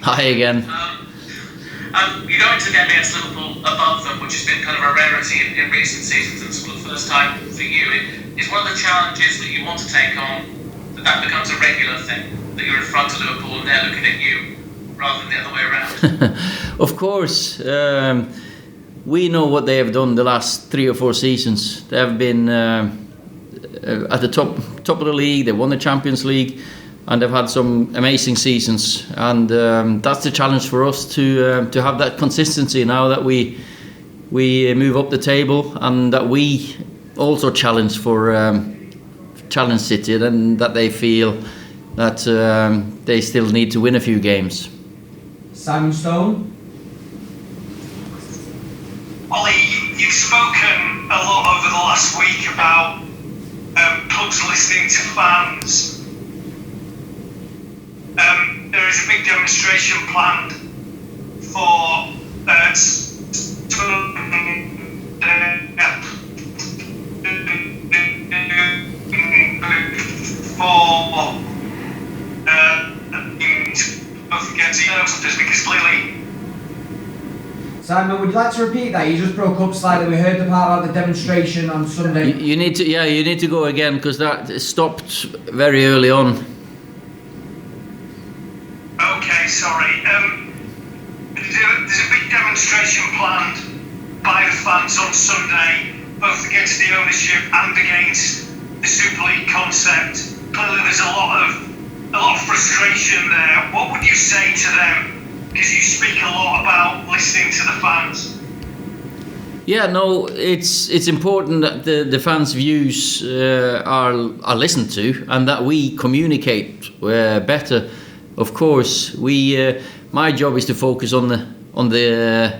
Hi again. You go into the game against Liverpool above them, which has been kind of a rarity in recent seasons, and for the first time for you. Is one of the challenges that you want to take on that becomes a regular thing, that you're in front of Liverpool and they're looking at you rather than the other way around? Of course. We know what they have done the last 3 or 4 seasons. They have been at the top of the league. They won the Champions League, and they've had some amazing seasons. And that's the challenge for us to have that consistency now that we move up the table, and that we also challenge City, and that they feel that they still need to win a few games. Simon Stone. Ole, you've spoken a lot over the last week about clubs listening to fans. There is a big demonstration planned for because clearly. Simon, would you like to repeat that? You just broke up slightly. We heard the part about the demonstration on Sunday. You need to go again, because that stopped very early on. Okay, sorry. There's a big demonstration planned by the fans on Sunday, both against the ownership and against the Super League concept. Clearly, there's a lot of frustration there. What would you say to them? Because you speak a lot about listening to the fans. Yeah, no, it's important that the fans' views are listened to, and that we communicate better. Of course, my job is to focus on the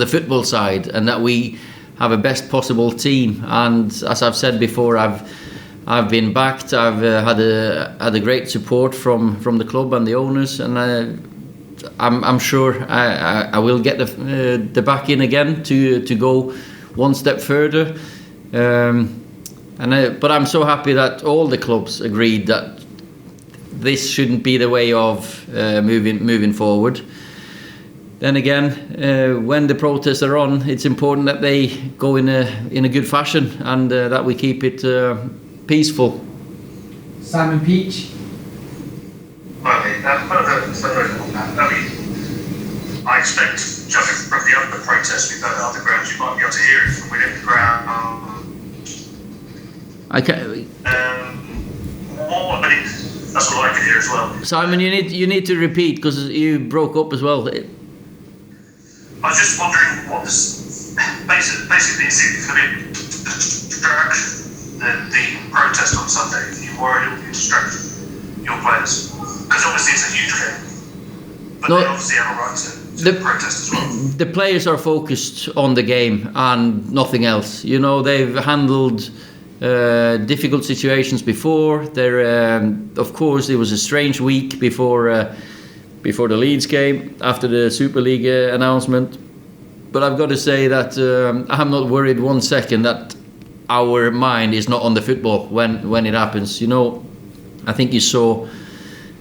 football side, and that we have a best possible team. And as I've said before, I've been backed. I've had a great support from the club and the owners, and I'm sure I will get the back in again to go one step further. But I'm so happy that all the clubs agreed that this shouldn't be the way of moving forward. Then again, when the protests are on, it's important that they go in a good fashion, and that we keep it peaceful. Simon Peach. I expect, judging from the other protests we've had on the ground, you might be able to hear it from within the ground. That's what I can hear as well. Simon, you need to repeat, because you broke up as well. I was just wondering what this basically is it going to distract the protest on Sunday? Are you worried it will distract your players? Because obviously it's a huge thing, but they obviously have a right to protest as well. The players are focused on the game and nothing else. You know, they've handled difficult situations before. Of course, it was a strange week before the Leeds game, after the Super League announcement. But I've got to say that I'm not worried 1 second that our mind is not on the football when it happens. You know, I think you saw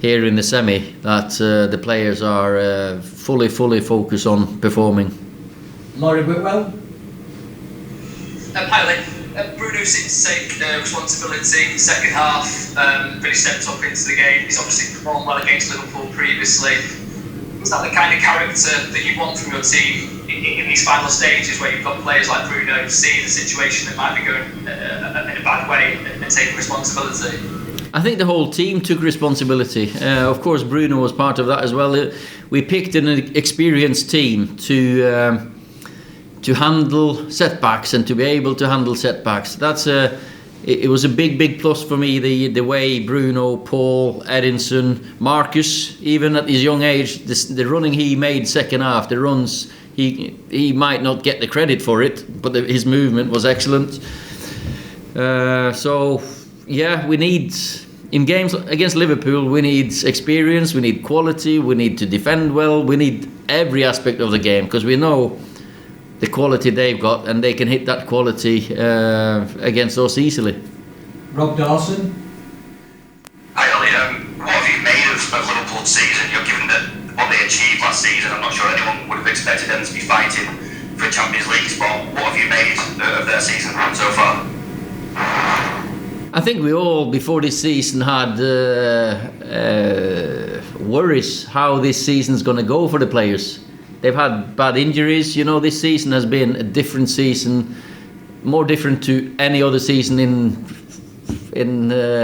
here in the semi that the players are fully focused on performing. Laurie Whitwell. Pilot, Bruno seemed to take responsibility second half, really stepped up into the game. He's obviously performed well against Liverpool previously. Is that the kind of character that you want from your team in these final stages, where you've got players like Bruno seeing the situation that might be going in a bad way and taking responsibility? I think the whole team took responsibility. Of course, Bruno was part of that as well. We picked an experienced team to handle setbacks and to be able to handle setbacks. It was a big plus for me, the way Bruno, Paul, Edinson, Marcus, even at his young age, the running he made second half, the runs, he might not get the credit for it, but his movement was excellent. So yeah, we need, in games against Liverpool, we need experience, we need quality, we need to defend well, we need every aspect of the game, because we know the quality they've got, and they can hit that quality against us easily. Rob Dawson. Hi Ollie, what have you made of Liverpool's season? You're given that what they achieved last season. I'm not sure anyone would have expected them to be fighting for a Champions League spot. What have you made of their season so far? I think we all, before this season, had worries how this season's going to go for the players. They've had bad injuries. You know, this season has been a different season, more different to any other season in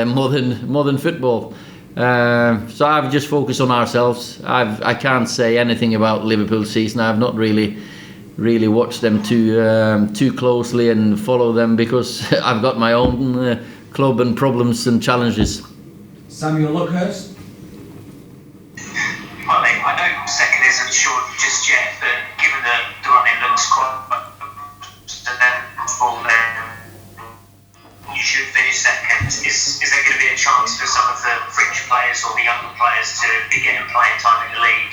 modern football. So I've just focused on ourselves. I can't say anything about Liverpool's season. I've not really watched them too closely and follow them because I've got my own club and problems and challenges. Samuel Luckhurst. I know second isn't sure just yet, but given the running looks quite full there, you should finish second. Is there going to be a chance for some of the fringe players or the younger players to be getting playing time in the league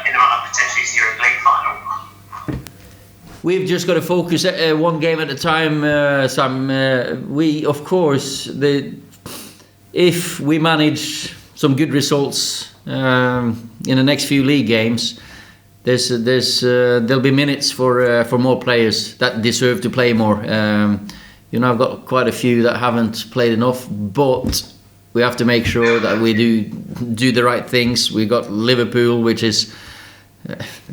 in the run-up potentially to the Europa League final? We've just got to focus one game at a time, Sam. We, of course, if we manage some good results in the next few league games, there'll be minutes for more players that deserve to play more. I've got quite a few that haven't played enough, but we have to make sure that we do the right things. We got Liverpool, which is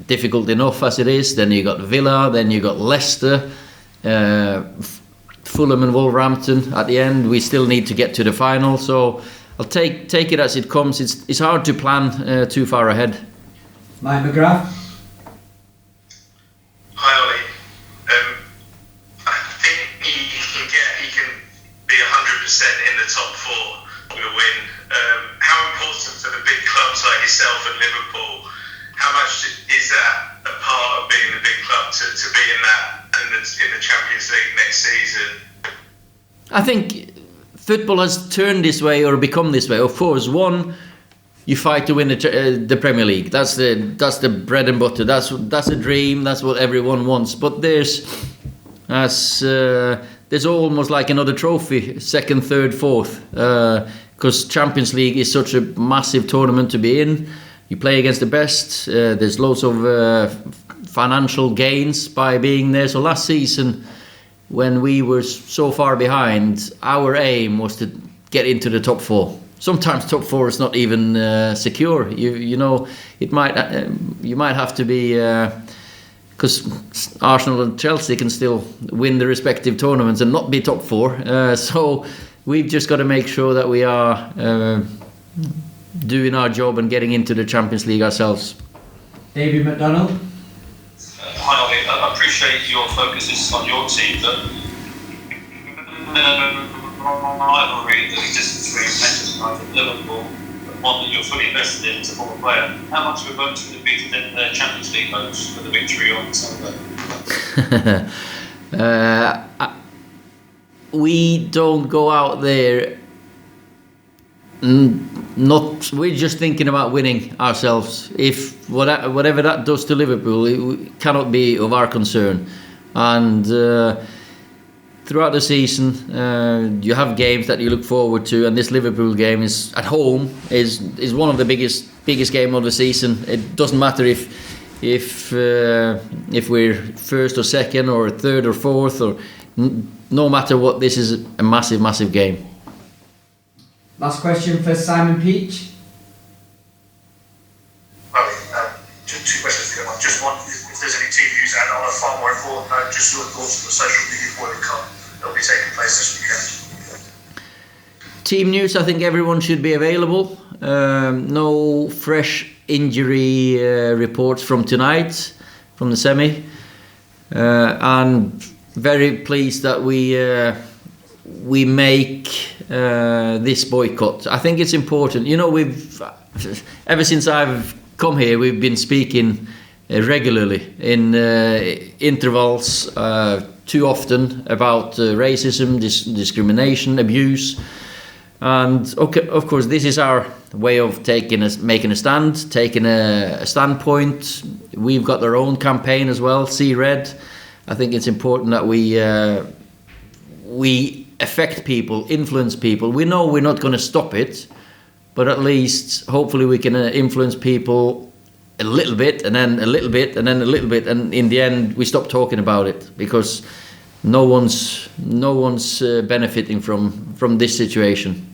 difficult enough as it is. Then you got Villa, then you got Leicester, Fulham and Wolverhampton at the end. We still need to get to the final, so I'll take it as it comes. It's hard to plan too far ahead. Mike McGrath. Hi Ollie. I think he can be 100% in the top four with a win. How important for the big clubs like yourself and Liverpool? How much is that a part of being a big club to be in that in the Champions League next season? I think football has turned this way or become this way. Of course, you fight to win the Premier League. That's the bread and butter. That's a dream. That's what everyone wants. But there's almost like another trophy, second, third, fourth, because Champions League is such a massive tournament to be in. You play against the best. There's loads of financial gains by being there. So last season, when we were so far behind, our aim was to get into the top four. Sometimes top four is not even secure. You know, you might have to be because Arsenal and Chelsea can still win the respective tournaments and not be top four. So we've just got to make sure that we are doing our job and getting into the Champions League ourselves. David McDonald. Hi Ollie, I appreciate your focus is on your team, but rivalry that exists between Manchester United and Liverpool, one that you're fully invested in as a former player, how much of a bonus would it be to get their Champions League hopes for the victory on Sunday? We don't go out there. We're just thinking about winning ourselves. If whatever that does to Liverpool, it cannot be of our concern. And throughout the season, you have games that you look forward to, and this Liverpool game is at home is one of the biggest game of the season. It doesn't matter if we're first or second or third or fourth, or no matter what. This is a massive game. Last question for Simon Peach. Well, two questions to go on. Just one, if there's any team news, and on a far more important note, just your thoughts on the social media World Cup that will be taking place this weekend. Team news, I think everyone should be available. No fresh injury reports from tonight, from the semi. And very pleased that we make this boycott. I think it's important. You know, ever since I've come here, we've been speaking regularly in intervals, too often, about racism, discrimination, abuse. And okay, of course, this is our way of making a stand, taking a standpoint. We've got our own campaign as well, See Red. I think it's important that we affect people, influence people. We know we're not going to stop it, but at least hopefully we can influence people a little bit, and then a little bit, and then a little bit, and in the end we stopped talking about it because no one's benefiting from this situation.